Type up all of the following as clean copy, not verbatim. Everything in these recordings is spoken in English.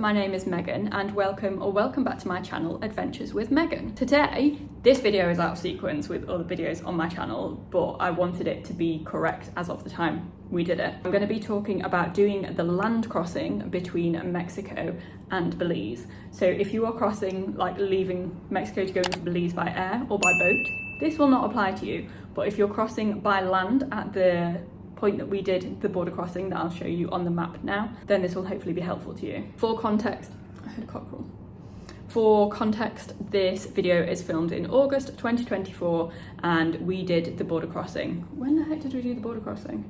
my name is Megan and welcome back to my channel Adventures with Megan. Today, this video is out of sequence with other videos on my channel, but I wanted it to be correct as of the time we did it. I'm going to be talking about doing the land crossing between Mexico and Belize. So if you are crossing, like leaving Mexico to go into Belize by air or by boat, this will not apply to you. But if you're crossing by land at the point that we did the border crossing that I'll show you on the map now, then this will hopefully be helpful to you. For context, I heard a cockerel. For context, this video is filmed in August 2024 and we did the border crossing. When the heck did we do the border crossing?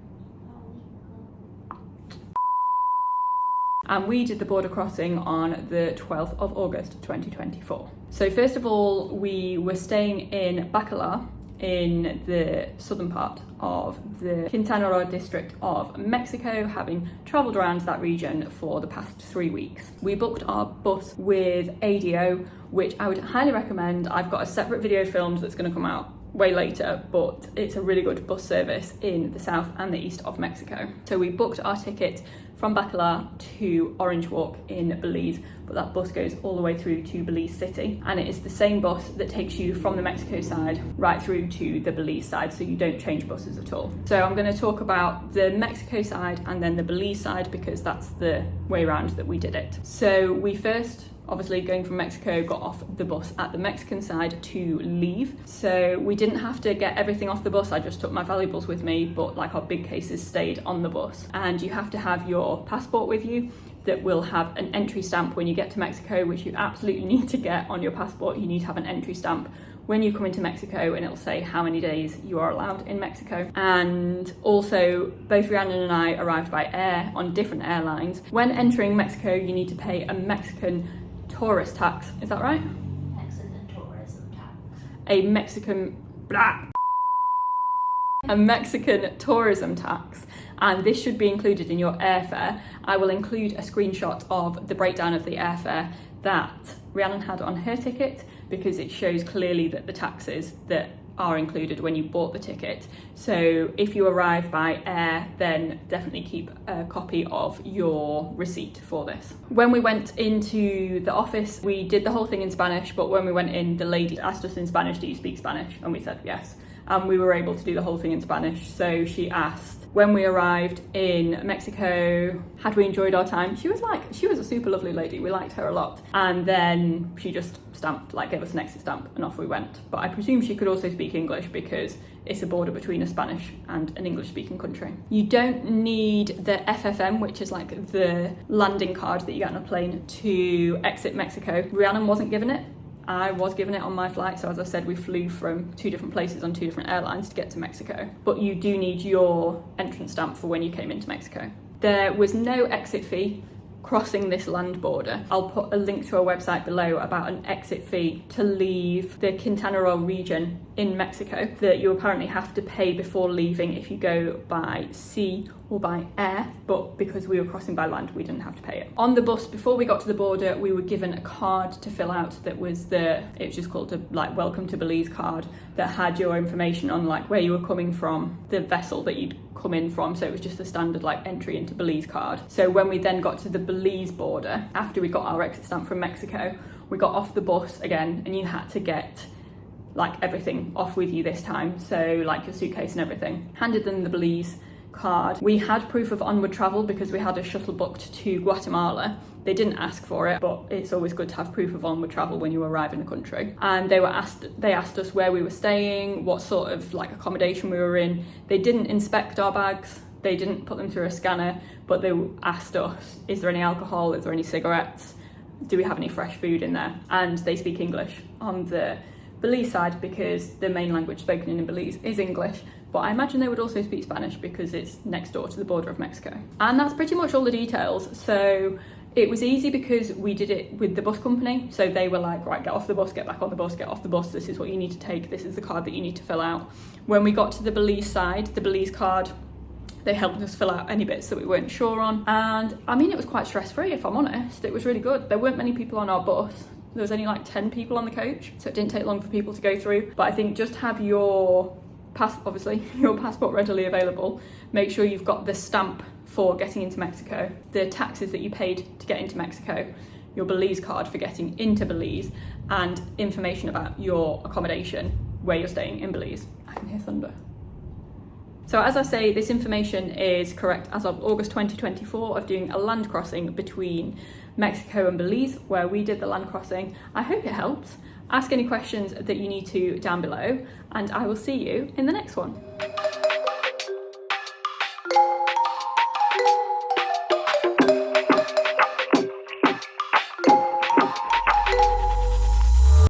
And we did the border crossing on the 12th of August 2024. So first of all, we were staying in Bacalar, in the southern part of the Quintana Roo district of Mexico, having travelled around that region for the past 3 weeks. We booked our bus with ADO, which I would highly recommend. I've got a separate video filmed that's going to come out way later, but it's a really good bus service in the south and the east of Mexico. So we booked our ticket from Bacalar to Orange Walk in Belize, but that bus goes all the way through to Belize City, and it is the same bus that takes you from the Mexico side right through to the Belize side, so you don't change buses at all. So I'm going to talk about the Mexico side and then the Belize side because that's the way around that we did it. So we first, obviously going from Mexico, got off the bus at the Mexican side to leave. So we didn't have to get everything off the bus, I just took my valuables with me, but like our big cases stayed on the bus. And you have to have your passport with you that will have an entry stamp when you get to Mexico, which you absolutely need to get on your passport. You need to have an entry stamp when you come into Mexico, and it'll say how many days you are allowed in Mexico. And also, both Rhiannon and I arrived by air on different airlines. When entering Mexico, you need to pay a Mexican tourist tax, is that right? Mexican tourism tax. A Mexican tourism tax, and this should be included in your airfare. I will include a screenshot of the breakdown of the airfare that Rhiannon had on her ticket because it shows clearly that the taxes that are included when you bought the ticket. So if you arrive by air, then definitely keep a copy of your receipt for this. When we went into the office, we did the whole thing in Spanish, but when we went in, the lady asked us in Spanish, do you speak Spanish? And we said yes. And we were able to do the whole thing in Spanish. So she asked, when we arrived in Mexico, had we enjoyed our time? She was a super lovely lady. We liked her a lot. And then she just stamped, gave us an exit stamp, and off we went. But I presume she could also speak English because it's a border between a Spanish and an English speaking country. You don't need the FFM, which is like the landing card that you get on a plane to exit Mexico. Rhiannon wasn't given it. I was given it on my flight, so as I said, we flew from 2 different places on 2 different airlines to get to Mexico. But you do need your entrance stamp for when you came into Mexico. There was no exit fee crossing this land border. I'll put a link to our website below about an exit fee to leave the Quintana Roo region in Mexico that you apparently have to pay before leaving if you go by sea or by air, but because we were crossing by land, we didn't have to pay it. On the bus, before we got to the border, we were given a card to fill out that was it was just called a welcome to Belize card that had your information on where you were coming from, the vessel that you'd come in from. So it was just a standard entry into Belize card. So when we then got to the Belize border, after we got our exit stamp from Mexico, we got off the bus again, and you had to get everything off with you this time. So your suitcase and everything. Handed them the Belize card. We had proof of onward travel because we had a shuttle booked to Guatemala. They didn't ask for it, but it's always good to have proof of onward travel when you arrive in the country. And they asked us where we were staying, what sort of accommodation we were in. They didn't inspect our bags. They didn't put them through a scanner, but they asked us, is there any alcohol? Is there any cigarettes? Do we have any fresh food in there? And they speak English on the Belize side because the main language spoken in Belize is English, but I imagine they would also speak Spanish because it's next door to the border of Mexico. And that's pretty much all the details. So it was easy because we did it with the bus company. So they were like, right, get off the bus, get back on the bus, get off the bus. This is what you need to take. This is the card that you need to fill out. When we got to the Belize side, the Belize card, they helped us fill out any bits that we weren't sure on. And I mean, it was quite stress-free, if I'm honest. It was really good. There weren't many people on our bus. There was only 10 people on the coach, so it didn't take long for people to go through. But I think just have your passport readily available. Make sure you've got the stamp for getting into Mexico, the taxes that you paid to get into Mexico, your Belize card for getting into Belize, and information about your accommodation where you're staying in Belize. I can hear thunder. So as I say, this information is correct as of August 2024 of doing a land crossing between Mexico and Belize, where we did the land crossing. I hope it helps. Ask any questions that you need to down below, and I will see you in the next one.